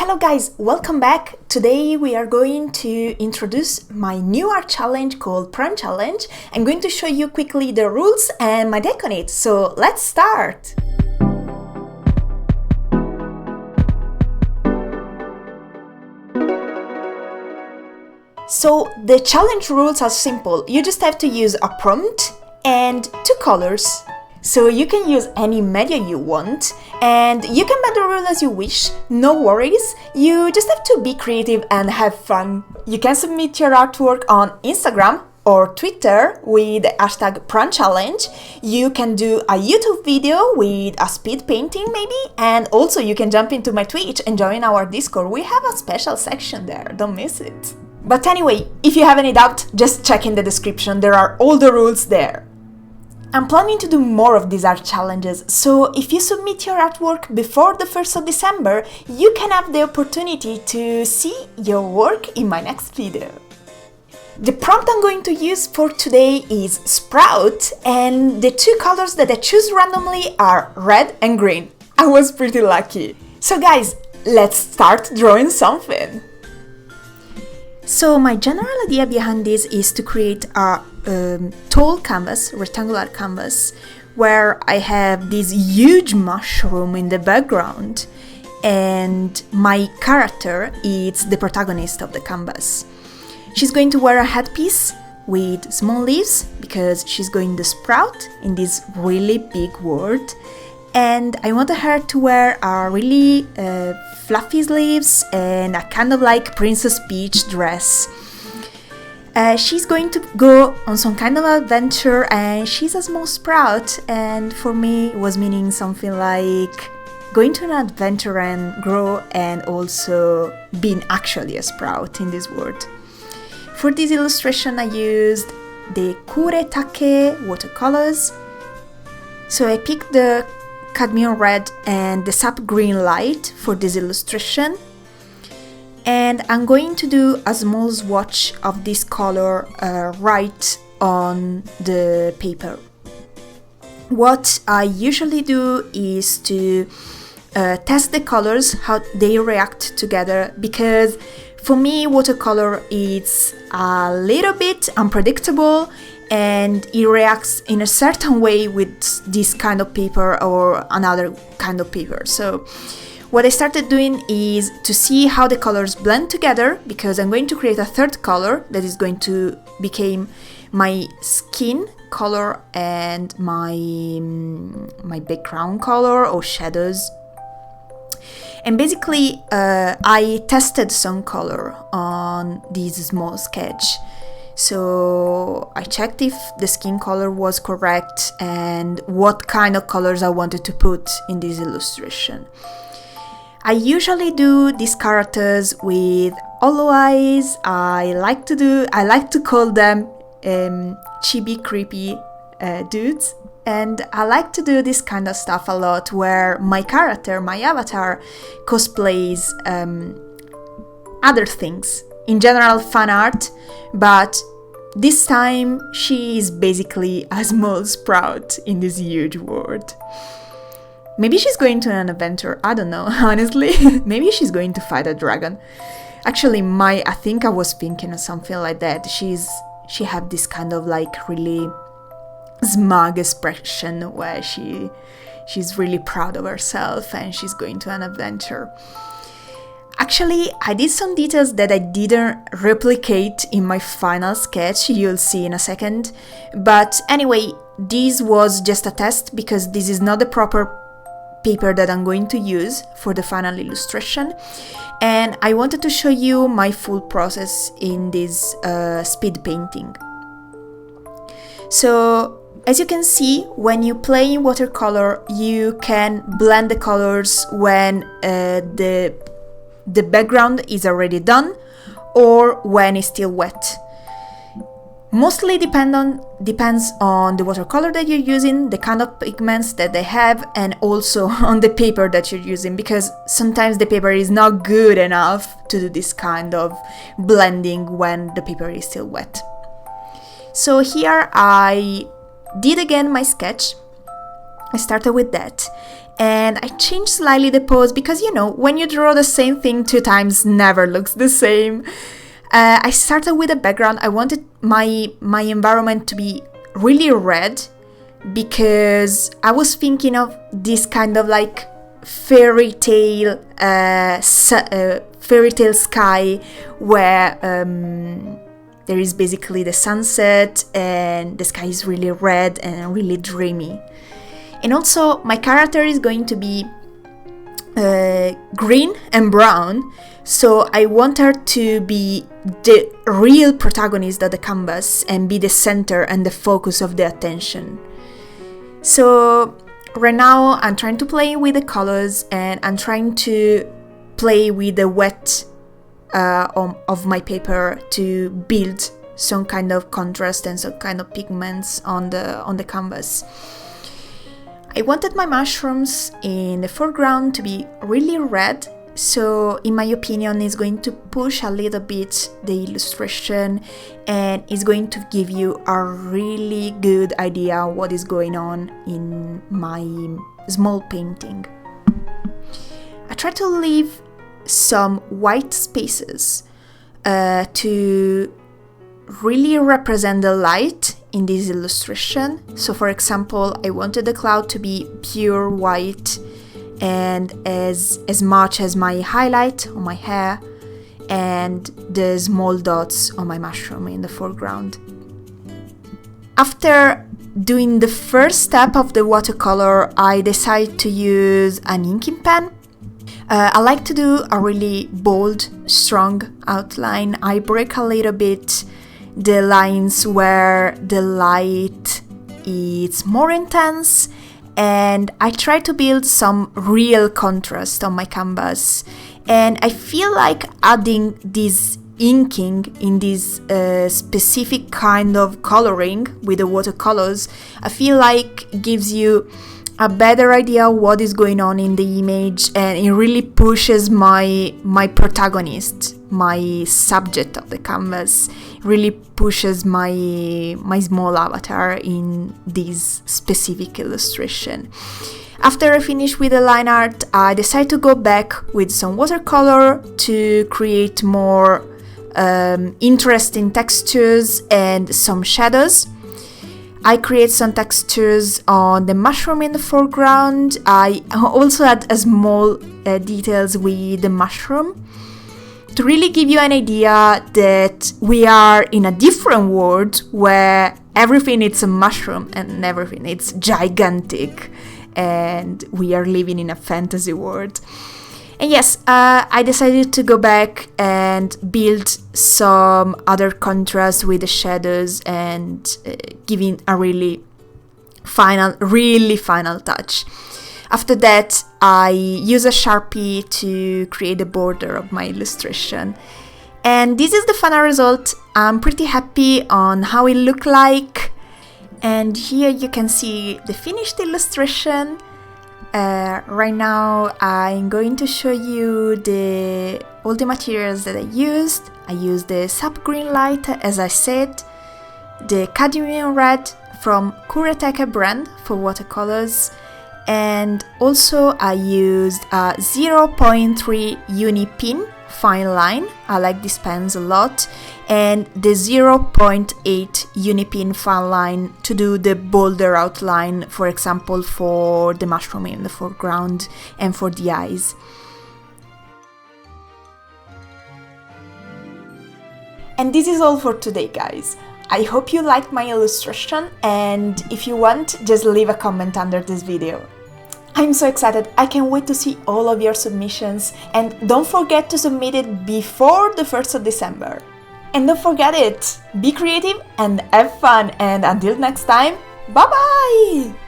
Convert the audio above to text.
Hello guys, welcome back. Today we are going to introduce my new art challenge called Prime Challenge. I'm going to show you quickly the rules and my take on it. So let's start. So the challenge rules are simple. You just have to use a prompt and two colors. So you can use any media you want and you can bend the rule as you wish, no worries. You just have to be creative and have fun. You can submit your artwork on Instagram or Twitter with the hashtag Prime Challenge. You can do a YouTube video with a speed painting maybe, and also you can jump into my Twitch and join our Discord. We have a special section there, don't miss it. But anyway, if you have any doubt, just check in the description, there are all the rules there. I'm planning to do more of these art challenges, so if you submit your artwork before the 1st of December, you can have the opportunity to see your work in my next video. The prompt I'm going to use for today is Sprout, and the two colors that I choose randomly are red and green. I was pretty lucky. So guys, let's start drawing something. So my general idea behind this is to create a tall canvas, rectangular canvas, where I have this huge mushroom in the background and my character is the protagonist of the canvas. She's going to wear a headpiece with small leaves because she's going to sprout in this really big world, and I wanted her to wear a really fluffy sleeves and a kind of like Princess Peach dress. She's going to go on some kind of adventure and she's a small sprout, and for me it was meaning something like going to an adventure and grow and also being actually a sprout in this world. For this illustration I used the Kure Take watercolors. So I picked the cadmium red and the sap green light for this illustration, and I'm going to do a small swatch of this color right on the paper. What I usually do is to test the colors, how they react together, because for me watercolor is a little bit unpredictable and it reacts in a certain way with this kind of paper or another kind of paper. So what I started doing is to see how the colors blend together, because I'm going to create a third color that is going to become my skin color and my background color or shadows. And basically I tested some color on this small sketch. So I checked if the skin color was correct and what kind of colors I wanted to put in this illustration. I usually do these characters with hollow eyes. I like to call them chibi creepy dudes, and I like to do this kind of stuff a lot where my character, my avatar, cosplays other things. In general, fan art, but this time she is basically a small sprout in this huge world. Maybe she's going to an adventure, I don't know, honestly. Maybe she's going to fight a dragon. Actually, I think I was thinking of something like that. She have this kind of like really smug expression where she's really proud of herself and she's going to an adventure. Actually, I did some details that I didn't replicate in my final sketch, you'll see in a second. But anyway, this was just a test because this is not the proper paper that I'm going to use for the final illustration. And I wanted to show you my full process in this speed painting. So, as you can see, when you play in watercolor, you can blend the colors when the background is already done or when it's still wet. Mostly depends on the watercolor that you're using, the kind of pigments that they have, and also on the paper that you're using, because sometimes the paper is not good enough to do this kind of blending when the paper is still wet. So here I did again my sketch. I started with that, and I changed slightly the pose because, you know, when you draw the same thing 2 times, never looks the same. I started with a background. I wanted my environment to be really red because I was thinking of this kind of like fairy tale sky where there is basically the sunset and the sky is really red and really dreamy. And also my character is going to be green and brown, so I want her to be the real protagonist of the canvas and be the center and the focus of the attention. So right now I'm trying to play with the colors and I'm trying to play with the wet of my paper to build some kind of contrast and some kind of pigments on the canvas. I wanted my mushrooms in the foreground to be really red, so in my opinion it's going to push a little bit the illustration and it's going to give you a really good idea what is going on in my small painting. I try to leave some white spaces to really represent the light in this illustration. So for example, I wanted the cloud to be pure white and as much as my highlight on my hair and the small dots on my mushroom in the foreground. After doing the first step of the watercolor, I decided to use an inking pen. I like to do a really bold, strong outline. I break a little bit the lines where the light is more intense and I try to build some real contrast on my canvas. And I feel like adding this inking in this specific kind of coloring with the watercolors, I feel like it gives you a better idea what is going on in the image and it really pushes my protagonist, my subject of the canvas, really pushes my small avatar in this specific illustration. After I finish with the line art, I decide to go back with some watercolor to create more interesting textures and some shadows. I create some textures on the mushroom in the foreground. I also add small details with the mushroom to really give you an idea that we are in a different world where everything is a mushroom and everything is gigantic and we are living in a fantasy world. And yes, I decided to go back and build some other contrast with the shadows and giving a really final touch. After that, I use a Sharpie to create the border of my illustration. And this is the final result. I'm pretty happy on how it looked like. And here you can see the finished illustration. Right now I'm going to show you all the materials that I used. I used the sap green light, as I said, the cadmium red from Kuretake brand for watercolors, and also I used a 0.3 uni pin fine line. I like these pens a lot, and the 0.8 unipin fine line to do the bolder outline, for example for the mushroom in the foreground and for the eyes. And this is all for today, guys. I hope you liked my illustration, and if you want, just leave a comment under this video. I'm so excited, I can't wait to see all of your submissions, and don't forget to submit it before the 1st of December. And don't forget it, be creative and have fun, and until next time, bye bye!